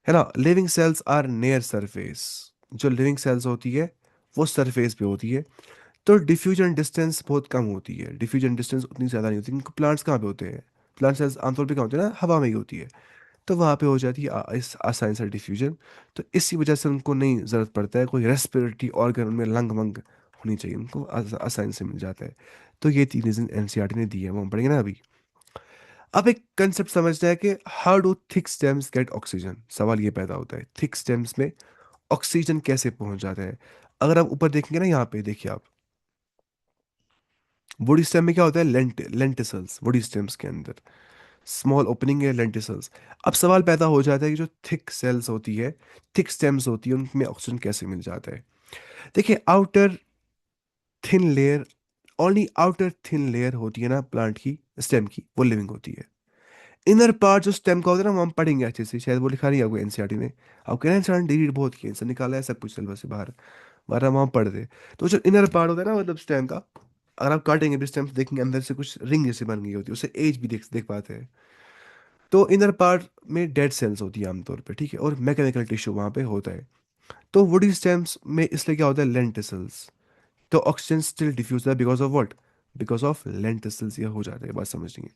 ना, living cells are near surface. जो लिविंग सेल्स होती है वो सरफेस पे होती है, तो डिफ्यूजन डिस्टेंस बहुत कम होती है, डिफ्यूजन डिस्टेंस उतनी ज़्यादा नहीं होती क्योंकि प्लांट्स कहाँ पे होते हैं? प्लांट सेल्स आमतौर पे कहाँ होते हैं ना, हवा में ही होती है, तो वहाँ पे हो जाती है इस आसानी से डिफ्यूजन। तो इसी वजह से उनको नहीं ज़रूरत पड़ता है कोई रेस्पिरेटरी ऑर्गन उनमें, लंग मंग होनी चाहिए, उनको आसानी से मिल जाता है। तो ये तीन रीजन एनसीईआरटी ने दिए हैं, वो हम पढ़ेंगे ना अभी। अब एक कंसेप्ट समझना है कि how do thick stems gate oxygen. सवाल ये पैदा होता है थिक स्टेम्स में ऑक्सीजन कैसे पहुंच जाता है? अगर आप ऊपर देखेंगे ना, यहाँ पे देखिए आप, बॉडी स्टेम में क्या होता है? लेंटिसल्स बॉडी स्टेम्स के अंदर, स्मॉल ओपनिंग है लेंटिसल्स। अब सवाल पैदा हो जाता है कि जो थिक सेल्स होती है, थिक स्टेम्स होती है, उनमें ऑक्सीजन कैसे मिल जाता है? देखिए outer thin layer, only outer thin layer होती है ना प्लांट की, स्टेम की, वो लिविंग होती है। इनर पार्ट जो स्टेम का होता है ना, वो हम पढ़ेंगे अच्छे से, शायद वो लिखा नहीं है आपको एनसीईआरटी ने। आपके ना एनसीईआरटी डिलीट बहुत किए, इनसे निकाला है सब कुछ सिलेबस से बाहर, बारह वहाँ पढ़ दे। तो जो इनर पार्ट होता है ना मतलब स्टेम का, अगर आप काटेंगे भी स्टेम देखेंगे अंदर से कुछ रिंग जैसे बन गई होती है, उससे एज भी देख देख पाते हैं। तो इनर पार्ट में डेड सेल्स होती है आमतौर पे, ठीक है, और मैकेनिकल टिश्यू वहाँ पे होता है। तो वुडी स्टेम्स में इसलिए क्या होता है, लेंटिसल्स। तो ऑक्सीजन स्टिल डिफ्यूज है because of what, because of lenticels, ये हो जाता है, बात समझनी है।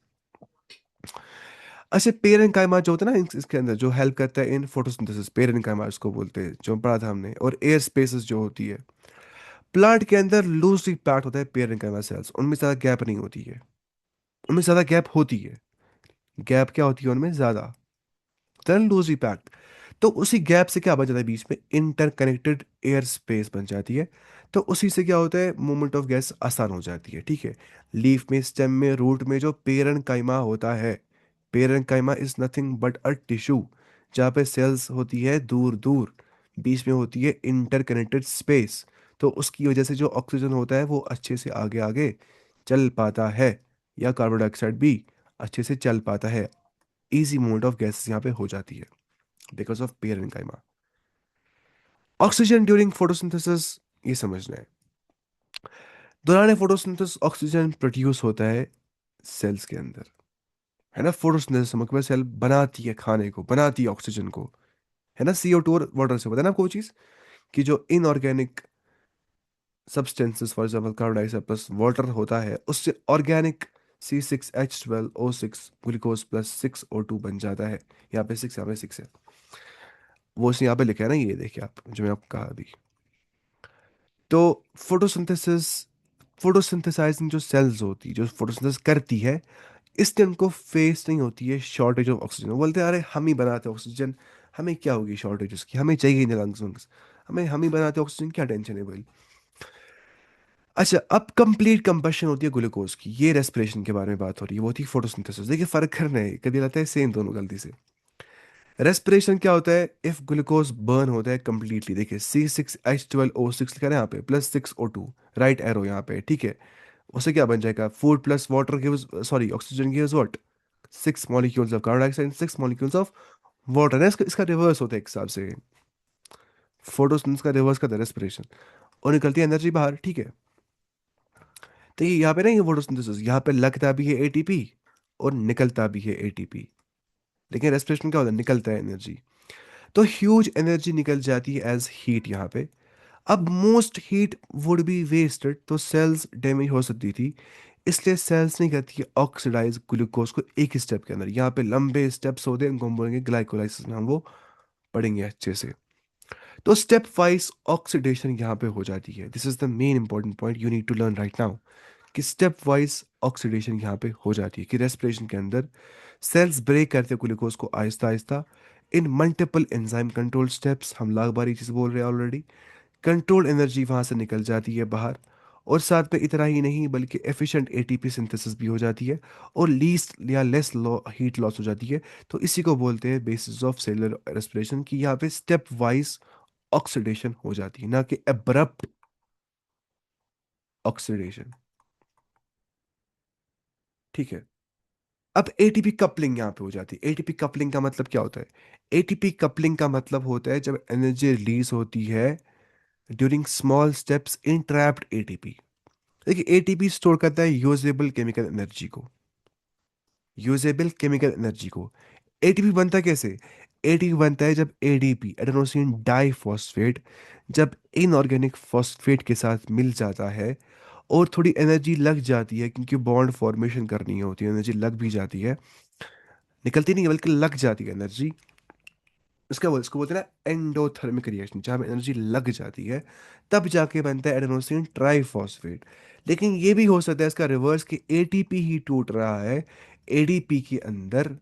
अच्छा, पेरेन्काइमा जो होता है ना इसके अंदर जो हेल्प करता है इन फोटोसिंथेसिस, पेरेन्काइमा उसको बोलते हैं, जो पढ़ा था हमने। और एयर स्पेसेस जो होती है प्लांट के अंदर, लूजली पैक्ड होता है पेरेन्काइमा सेल्स, उनमें ज़्यादा गैप नहीं होती है। उनमें ज़्यादा गैप होती है, गैप क्या होती है उनमें ज़्यादा, देन लूजली पैक्ड। तो उसी गैप से क्या बन जाता है, बीच में इंटरकनेक्टेड एयर स्पेस बन जाती है। तो उसी से क्या होता है, मूवमेंट ऑफ गैस आसान हो जाती है, ठीक है। लीफ में, स्टेम में, रूट में जो पेरेन्काइमा होता है, parenchyma is nothing but a tissue जहाँ पे सेल्स होती है दूर दूर, बीच में होती है इंटरकनेक्टेड स्पेस। तो उसकी वजह से जो ऑक्सीजन होता है वो अच्छे से आगे आगे चल पाता है, या कार्बन डाइऑक्साइड भी अच्छे से चल पाता है। इजी मूवमेंट ऑफ गैसेस यहाँ पे हो जाती है because of parenchyma. Oxygen during photosynthesis, ये समझना है, दौरान फोटोसिंथेसिस ऑक्सीजन प्रोड्यूस होता है सेल्स के अंदर, है ना। फोटोसिंथेसिस मतलब सेल बनाती है खाने को, बनाती है ऑक्सीजन को, है ना। CO2 और वाटर से, पता है ना आपको वो चीज़, कि जो inorganic substances, for example carbon dioxide plus water होता है, उससे organic C6H12O6 glucose plus 6O2 बन जाता है। यहाँ पे 6, यहाँ पे 6 है, वो उसने यहाँ पे लिखा है ना, ये देखिए आप, जो मैं आपको कहा अभी। तो फोटोसिंथेसिस, फोटोसिंथेसाइजिंग जो सेल्स होती है, जो फोटोसिंथेसिस करती है, इसलिए उनको फेस नहीं होती है शॉर्टेज ऑफ ऑक्सीजन। वो बोलते हैं अरे हम ही बनाते हैं ऑक्सीजन, हमें क्या होगी शॉर्टेज उसकी, हमें चाहिए ही नहीं लंग्स वंग्स, हमें हम ही बनाते हैं ऑक्सीजन, क्या टेंशन है भाई। अच्छा, अब कंप्लीट कंबशन होती है ग्लूकोज की, ये रेस्पिरेशन के बारे में बात हो रही है, वो थी फोटोसिंथेसिस। देखिए फर्क करना है, कभी लगता है सेम दोनों गलती से। रेस्पिरेशन क्या होता है, इफ ग्लूकोज बर्न होता है कंप्लीटली, देखिए C6H12O6 लिखा है ना यहाँ पे, प्लस 6O2, राइट एरो यहाँ पे, ठीक है। उससे क्या बन जाएगा, food plus water gives, sorry, oxygen gives what, 6 molecules of carbon dioxide, 6 molecules of water है। इसका रिवर्स होता है एक हिसाब से, फोटोसिंथेसिस का रिवर्स का रेस्पिरेशन, और निकलती है एनर्जी बाहर, ठीक है। तो ये यहाँ पे ना, ये फोटोसिंथेसिस यहाँ पे लगता भी है ATP और निकलता भी है ATP, लेकिन रेस्पिरेशन क्या होता है, निकलता है एनर्जी। तो ह्यूज एनर्जी निकल जाती है एज हीट यहाँ पे। अब most heat would be wasted, तो सेल्स डैमेज हो सकती थी, इसलिए सेल्स नहीं करती है ऑक्सीडाइज ग्लूकोज को एक ही स्टेप के अंदर। यहाँ पे लंबे स्टेप्स होते हैं, उनको हम बोलेंगे ग्लाइकोलाइसिस में, हम वो पढ़ेंगे अच्छे से। तो स्टेप वाइज ऑक्सीडेशन यहाँ पे हो जाती है, this is the main important point you need to learn right now, कि स्टेप वाइज ऑक्सीडेशन यहाँ पे हो जाती है, कि रेस्पिरेशन के अंदर सेल्स ब्रेक करते हैं ग्लूकोज को आहिस्ता आहिस्ता इन मल्टीपल एंजाइम कंट्रोल स्टेप्स। हम लाख बार ये चीज़ बोल रहे हैं ऑलरेडी। कंट्रोल एनर्जी वहाँ से निकल जाती है बाहर, और साथ में इतना ही नहीं बल्कि एफिशिएंट ATP सिंथेसिस भी हो जाती है, और लीस्ट या लेस हीट लॉस हो जाती है। तो इसी को बोलते हैं बेसिस ऑफ सेलुलर रेस्पिरेशन, की यहाँ पे स्टेप वाइज ऑक्सीडेशन हो जाती है, ना कि एब्रप्ट ऑक्सीडेशन, ठीक है। अब ATP कपलिंग यहाँ पे हो जाती है। ATP कपलिंग का मतलब क्या होता है, ATP कपलिंग का मतलब होता है जब एनर्जी रिलीज होती है during small steps in trapped ATP। देखिए ATP स्टोर करता है यूजेबल केमिकल एनर्जी को, यूजेबल केमिकल एनर्जी को। ATP बनता कैसे, ATP बनता है जब ADP, एडेनोसिन डाइफॉस्फेट, जब इनऑर्गेनिक फॉस्फेट के साथ मिल जाता है, और थोड़ी एनर्जी लग जाती है, क्योंकि बॉन्ड फॉर्मेशन करनी होती है, एनर्जी लग भी जाती है, निकलती नहीं है बल्कि लग जाती है एनर्जी। इसको बोलते हैं ना एंडोथर्मिक रिएक्शन, जहाँ में एनर्जी लग जाती है, तब जाके बनता है एडेनोसिन ट्राइफॉस्फेट। लेकिन ये भी हो सकता है इसका रिवर्स, कि ATP ही टूट रहा है ADP के अंदर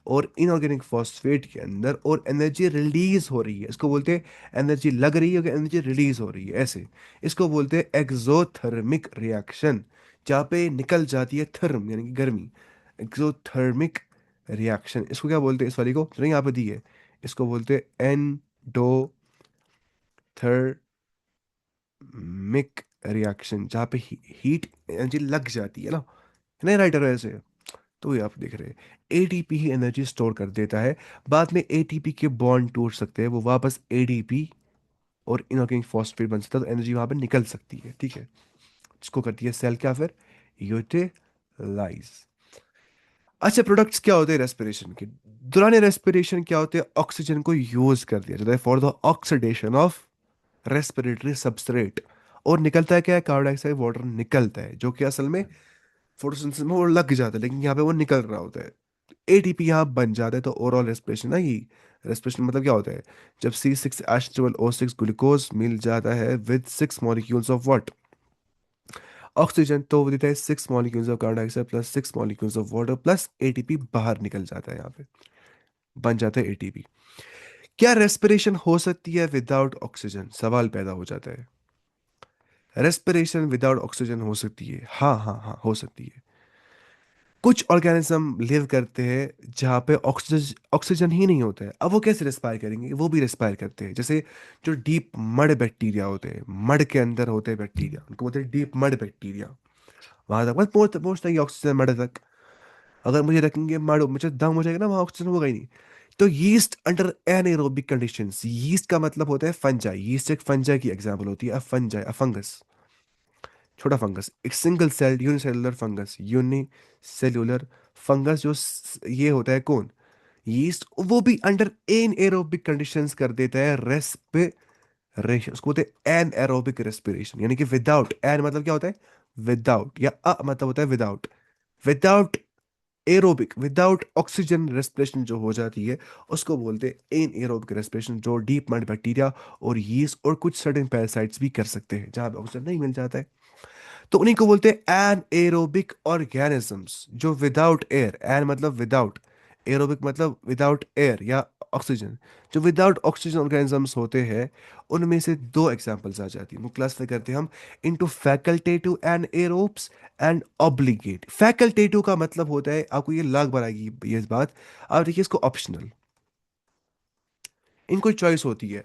और इनऑर्गेनिक फॉस्फेट के अंदर, और एनर्जी रिलीज हो रही है, इसको बोलते हैं एनर्जी लग रही है, एनर्जी रिलीज हो रही है, ऐसे। इसको बोलते हैं एक्सोथर्मिक रिएक्शन, जहाँ पे निकल जाती है थर्म यानी कि गर्मी, एक्सोथर्मिक रिएक्शन। इसको क्या बोलते हैं, इस वाली को जो नहीं यहाँ पे दी है, इसको बोलते हैं एंडोथर्मिक रिएक्शन, जहाँ पे हीट एनर्जी लग जाती है ना, है ना राइटर ऐसे। तो ये आप देख रहे हैं, ATP ही एनर्जी स्टोर कर देता है। बाद में ATP के बॉन्ड टूट सकते हैं, वो वापस ADP और इनऑर्गेनिक फॉस्फेट बन सकता है, तो एनर्जी वहां पे निकल सकती है, ठीक है। इसको करती है सेल क्या फिर, यूटिलाइज। अच्छा, प्रोडक्ट्स क्या होते हैं रेस्पिरेशन के? दौरान रेस्पिरेशन क्या होते हैं, ऑक्सीजन को यूज कर दिया जाता है for the oxidation of respiratory substrate. और निकलता है क्या है, कार्बन डाइऑक्साइड वाटर निकलता है, जो कि असल में फोटोसिंथेसिस में वो लग जाता है, लेकिन यहाँ पे वो निकल रहा होता है। एटीपी यहाँ बन जाता है। तो ओवरऑल रेस्पिरेशन ना, ये रेस्पिरेशन मतलब क्या होता है, जब C6H12O6 ग्लूकोज मिल जाता है with 6 molecules of what, oxygen, तो वो देता है 6 molecules of carbon dioxide plus 6 molecules of water plus ATP बाहर निकल जाता है, यहाँ पे बन जाता है एटीपी। क्या रेस्पिरेशन हो सकती है विदाउट ऑक्सीजन, सवाल पैदा हो जाता है। रेस्पिरेशन विदाउट ऑक्सीजन हो सकती है, हाँ हाँ हाँ हो सकती है। कुछ ऑर्गेनिज्म लिव करते हैं जहाँ पे ऑक्सीजन ऑक्सीजन ही नहीं होता है, अब वो कैसे रेस्पायर करेंगे, वो भी रेस्पायर करते हैं। जैसे जो डीप मड बैक्टीरिया होते हैं, मड के अंदर होते हैं बैक्टीरिया, उनको बोलते हैं डीप मड बैक्टीरिया। वहां तक बस पहुंचता है ऑक्सीजन मड तक। अगर मुझे रखेंगे मड, मुझे दम हो जाएगा ना, वहाँ ऑक्सीजन होगा ही नहीं। तो यीस्ट अंडर एनाएरोबिक कंडीशंस, यीस्ट का मतलब होता है फंजाई, यीस्ट एक फंजाई की एग्जांपल होती है, अ फंजाई, अ फंगस, छोटा फंगस, एक single celled unicellular fungus, unicellular fungus जो ये होता है कौन, यीस्ट, वो भी अंडर एन एरोबिक कंडीशंस कर देता है रेस्पिरेशन, उसको बोलते हैं एन एरोबिक रेस्पिरेशन, यानी कि विदाउट, एन मतलब क्या होता है विदाउट, या अ मतलब होता है without, without aerobic, without oxygen respiration जो हो जाती है, उसको बोलते हैं एन एरोबिक रेस्पिरेशन, जो डीप माइंड बैक्टीरिया और यीस्ट और कुछ सर्टेन पैरासाइट्स भी कर सकते हैं जहां पे ऑक्सीजन नहीं मिल जाता है। तो उन्हीं को बोलते हैं एन एरोबिक ऑर्गेनिजम्स, जो विदाउट एयर, एन मतलब विदाउट, एरोबिक मतलब विदाउट एयर या ऑक्सीजन, जो विदाउट ऑक्सीजन ऑर्गेनिजम्स होते हैं, उनमें से दो एग्जांपल्स आ जाती हैं, वो क्लासिफाई करते हैं हम into facultative and aerobes and obligate. Facultative का मतलब होता है, आपको ये लाग बार आएगी ये बात, आप देखिए इसको ऑप्शनल, इनको चॉइस होती है।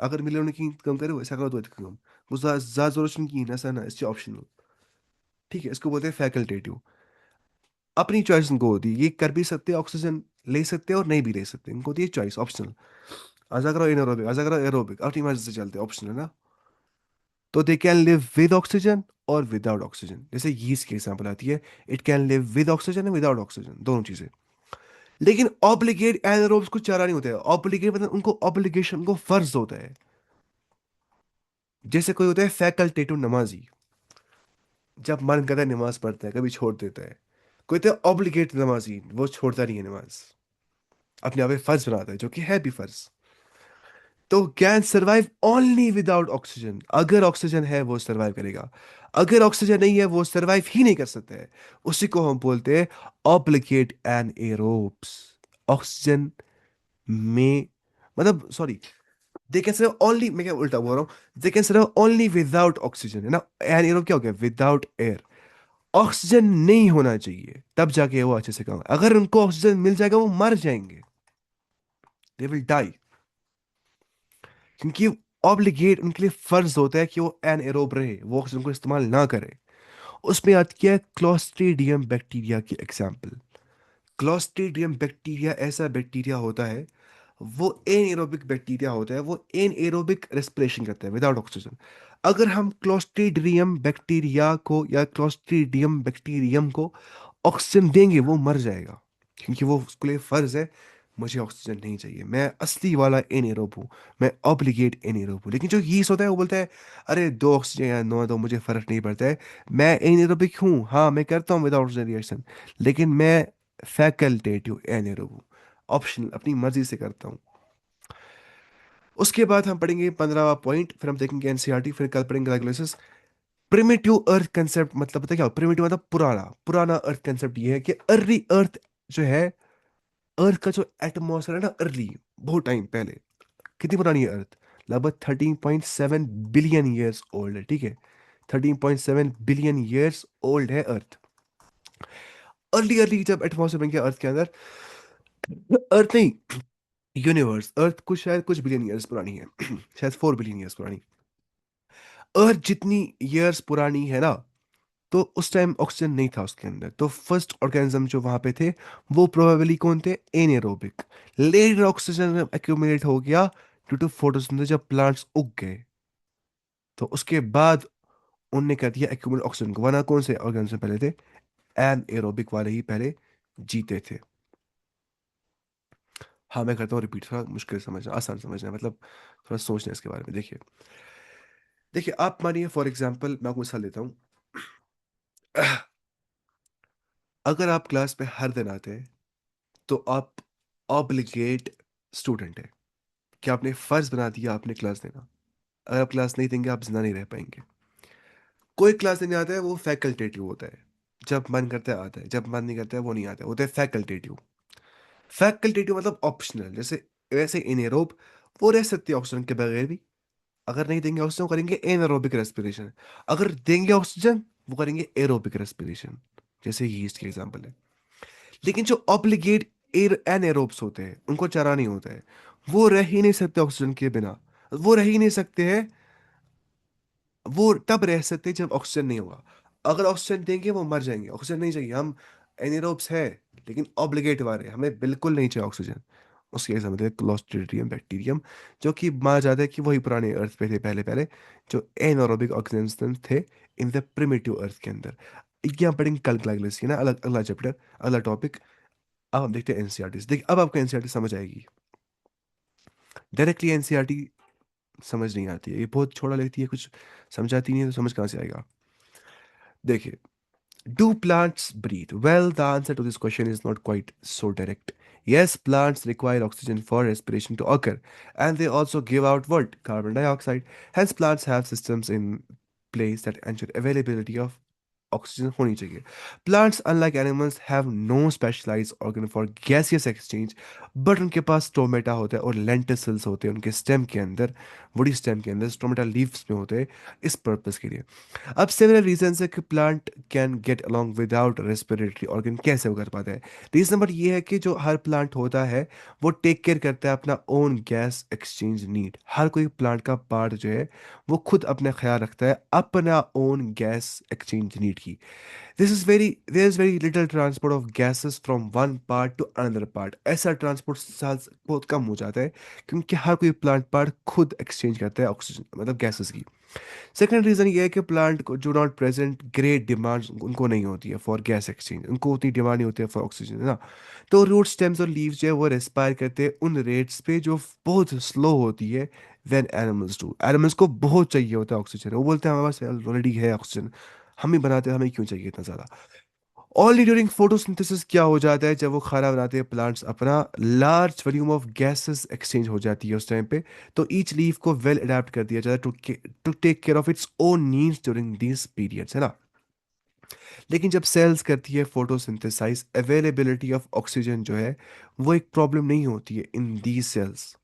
अगर मिलियन की कम करे वैसा करो तो कम, वो ज्यादा जरूरत की ना सर, ना इससे ऑप्शनल, ठीक है, इसको बोलते हैं फैकल्टेटिव। अपनी चॉइस इनको होती है, ये कर भी सकते हैं ऑक्सीजन, ले सकते हैं और नहीं भी ले सकते, इनको होती है चॉइस ऑप्शनल। आजा करो एनारोबिक, आजा करो एरोबिक, अपनी मर्जी से चलते हैं, ऑप्शनल है ना। तो they can live with oxygen और विदाउट ऑक्सीजन, जैसे यीस्ट की एग्जांपल आती है, it can live with oxygen and without oxygen, दोनों चीजें। लेकिन ऑब्लिगेट एनारोब्स को चारा नहीं होता है, ऑब्लिगेट मतलब उनको ऑब्लिगेशन, को फर्ज होता है। जैसे कोई होता है फैकल्टेटिव नमाजी, जब मन करता है नमाज पढ़ता है, कभी छोड़ देता है। कोई तो ऑब्लिगेट नमाजी, वो छोड़ता नहीं है नमाज, अपने आप में फर्ज बनाता है, जो कि है भी फर्ज। तो can survive only without oxygen, अगर ऑक्सीजन है वो सर्वाइव करेगा, अगर ऑक्सीजन नहीं है वो सर्वाइव ही नहीं कर सकता है। उसी को हम बोलते हैं ऑब्लिगेट एन एरोब्स। ऑक्सीजन में, मतलब sorry, they can survive only, मैं क्या उल्टा बोल रहा हूँ, they can survive only without oxygen, है ना, एन एरोब क्या हो गया, विदाउट एयर। ऑक्सीजन नहीं होना चाहिए, तब जाके वो अच्छे से काम, अगर उनको ऑक्सीजन मिल जाएगा वो मर जाएंगे, दे विल डाई, क्योंकि ऑब्लिगेट उनके लिए फर्ज होता है कि वो एनएरोब रहे, वो ऑक्सीजन को इस्तेमाल ना करे। उसमें आती है क्लोस्ट्रीडियम बैक्टीरिया की एग्जाम्पल। क्लोस्ट्रीडियम बैक्टीरिया ऐसा बैक्टीरिया होता है, वो एनएरोबिक बैक्टीरिया होता है, वो एनएरोबिक रेस्पिरेशन करता है विदाउट ऑक्सीजन। अगर हम क्लोस्ट्रीडियम बैक्टीरिया को या क्लोस्ट्रीडियम बैक्टीरियम को ऑक्सीजन देंगे, वो मर जाएगा, क्योंकि वो उसके लिए फर्ज है, मुझे ऑक्सीजन नहीं चाहिए, मैं असली वाला एनेरोब हूँ, मैं ऑब्लिगेट एनेरोब हूँ। लेकिन जो यीस्ट होता है वो बोलता है, अरे दो ऑक्सीजन या नो दो मुझे फर्क नहीं पड़ता है, मैं एनेरोबिक हूँ, हाँ मैं करता हूँ विदाउट ऑक्सीजन रिएक्शन, लेकिन मैं फैकल्टेटिव एनेरोब हूँ, ऑप्शनल, अपनी मर्जी से करता हूँ। उसके बाद हम पढ़ेंगे 15वां पॉइंट, फिर हम देखेंगे एनसीईआरटी, फिर कल पढ़ेंगे रेगुलेशंस। प्रिमिटिव अर्थ कंसेप्ट मतलब पता है क्या, प्रिमिटिव मतलब पुराना, पुराना अर्थ कंसेप्ट ये है कि अर्ली अर्थ जो है, अर्थ का जो एटमॉस्फेयर है ना, अर्ली, बहुत टाइम पहले, कितनी पुरानी है अर्थ, लगभग 13.7 बिलियन ईयर्स ओल्ड है, ठीक है, 13.7 बिलियन ईयर्स ओल्ड है अर्थ। अर्ली अर्ली जब एटमॉस्फेयर बन गया अर्थ के अंदर, अर्थ नहीं, यूनिवर्स, अर्थ कुछ शायद कुछ बिलियन ईयर्स पुरानी है शायद 4 बिलियन ईयर्स पुरानी। अर्थ जितनी ईयर्स पुरानी है ना, तो उस टाइम ऑक्सीजन नहीं था उसके अंदर, तो फर्स्ट ऑर्गेनिज्म जो वहां पे थे, वो प्रोबेबली कौन थे, एनेरोबिक। लेटर ऑक्सीजन एक्यूमुलेट हो गया ड्यू टू फोटोसिंथेसिस, जब प्लांट्स उग गए, तो उसके बाद उनने कर दिया एक्यूमुलेट ऑक्सीजन को, वरना कौन से ऑर्गेनिज्म पहले थे, एन एरोबिक वाले ही पहले जीते थे। हाँ मैं करता हूँ रिपीट, थोड़ा मुश्किल समझना, आसान समझना, मतलब थोड़ा सोचना इसके बारे में। देखिए, देखिए आप मानिए फॉर एग्जांपल मैं आपको मिसाल देता हूँ। अगर आप क्लास में हर दिन आते हैं तो आप ऑब्लिगेट स्टूडेंट है, कि आपने फर्ज बना दिया आपने क्लास देना। अगर आप क्लास नहीं देंगे आप जिंदा नहीं रह पाएंगे। कोई क्लास देने आता है वो फैकल्टेटिव होता है, जब मन करता है आता है, जब मन नहीं करता है वो नहीं आता है, होता है फैकल्टेटिव। फैकल्टेटिव मतलब ऑप्शनल, जैसे वैसे इनएरोब वो रह सकते हैं ऑक्सीजन के बगैर भी। अगर नहीं देंगे ऑक्सीजन वो करेंगे एनारोबिक रेस्पिरेशन। अगर देंगे ऑक्सीजन वो करेंगे एरोबिक रेस्पिरेशन, जैसे यीस्ट के एग्जांपल है। लेकिन जो ऑब्लिगेट एयर एनएरोब्स होते हैं उनको चरा नहीं होता है, वो रह ही नहीं सकते ऑक्सीजन के बिना। वो रह ही नहीं सकते हैं, वो तब रह सकते हैं जब ऑक्सीजन नहीं होगा। अगर ऑक्सीजन देंगे वो मर जाएंगे, ऑक्सीजन नहीं चाहिए। हम एनेरोब्स है लेकिन ऑब्लिगेट वाले, हमें बिल्कुल नहीं चाहिए ऑक्सीजन। उसके एग्जाम्पल है क्लोस्ट्रीडियम बैक्टीरियम, जो कि माना जाता है कि वही पुराने अर्थ पे थे पहले पहले, जो एनारोबिक ऑर्गेनिज्म थे इन द प्रिमिटिव अर्थ के अंदर। ये हम पढ़ेंगे कल क्लास ना, अलग अगला चैप्टर, अगला टॉपिक। अब हम देखते हैं एनसीईआरटी। देखिए अब आपको एनसीईआरटी समझ आएगी। डायरेक्टली एनसीईआरटी समझ नहीं आती है, ये बहुत छोटा लगती है, कुछ समझाती नहीं है, तो समझ कहाँ से आएगा। देखिए, do plants breathe? Well, the answer to this question is not quite so direct. Yes, plants require oxygen for respiration to occur, and they also give out what? Carbon dioxide. Hence, plants have systems in place that ensure availability of oxygen होनी चाहिए। Plants, unlike animals, have no specialized organ for gaseous exchange, but उनके पास stomata होता है और lenticels होते हैं उनके stem के अंदर, बॉडी स्टेम के अंदर स्टोमेटा लीव्स में होते हैं इस पर्पस के लिए। अब सिमिलर रीजन है कि plant can get along without respiratory organ, कैसे वो कर पाता है? रीजन नंबर ये है कि जो हर प्लांट होता है वो टेक केयर करता है अपना ओन गैस एक्सचेंज नीड। हर कोई प्लांट का पार्ट जो है वो खुद अपना ख्याल रखता है अपना ओन गैस एक्सचेंज नीड की। This is very there is very little transport of gases from one part to another part. ऐसा ट्रांसपोर्ट साथ बहुत कम हो जाता है, क्योंकि हर कोई प्लांट पार्ट खुद एक्सचेंज करता है ऑक्सीजन मतलब गैसेस की। सेकंड रीजन ये है कि प्लांट को जो नॉट प्रेजेंट ग्रेट डिमांड उनको नहीं होती है फॉर गैस एक्सचेंज, उनको उतनी डिमांड नहीं होती है फॉर ऑक्सीजन, है ना। तो रूट स्टेम्स और लीव्स जो है वो रेस्पायर करते हैं उन रेट्स पे जो बहुत स्लो होती है देन एनिमल्स डू। एनिमल्स को बहुत चाहिए होता है ऑक्सीजन, वो बोलते हैं हमारे पास ऑलरेडी है ऑक्सीजन, हम ही बनाते हैं, हमें क्यों चाहिए इतना ज़्यादा। ओनली ड्यूरिंग फोटोसिंथेसिस क्या हो जाता है, जब वो खाना बनाते हैं प्लांट्स अपना, large volume of gases exchange हो जाती है उस टाइम पे। तो ईच लीफ को वेल अडेप्ट कर दिया जाता है to take care of its own needs during these periods, है ना। लेकिन जब सेल्स करती है फोटोसिंथेसाइज, अवेलेबिलिटी ऑफ ऑक्सीजन जो है वो एक प्रॉब्लम नहीं होती है इन दीज सेल्स,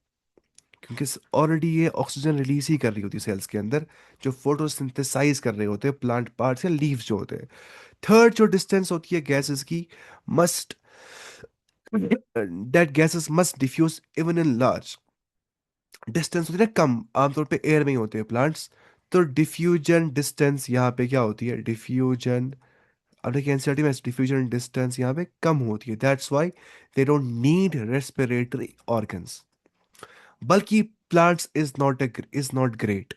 क्योंकि ऑलरेडी ये ऑक्सीजन रिलीज ही कर रही होती है सेल्स के अंदर, जो फोटोसिंथेसाइज कर रहे होते हैं प्लांट पार्ट्स या लीव्स जो होते हैं। थर्ड जो डिस्टेंस होती है गैसेस की, must that gases must diffuse even in large distance होती है ना, कम आमतौर पे एयर में ही होते हैं प्लांट्स। तो डिफ्यूजन डिस्टेंस यहाँ पे क्या होती है, डिफ्यूजन, अब देखिए एनसीईआरटी में डिफ्यूजन डिस्टेंस यहाँ पे कम होती है, that's why they don't need respiratory organs. बल्कि प्लांट्स इज नॉट ग्रेट,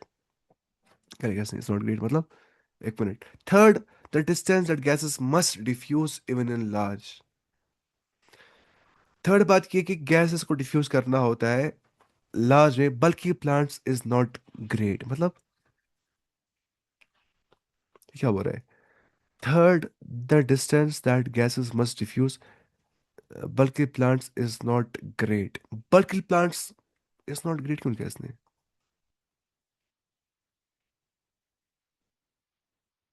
करेगा इज नॉट ग्रेट मतलब, एक minute. Third, the distance that gases must diffuse even in large. Third बात ये कि गैसेस को डिफ्यूज करना होता है लार्ज में, बल्कि प्लांट्स इज नॉट ग्रेट मतलब क्या बोल रहा है। Third, the distance that gases must diffuse, बल्कि प्लांट्स इज नॉट ग्रेट। बल्कि प्लांट्स इज नॉट ग्रेट क्यों किया इसने?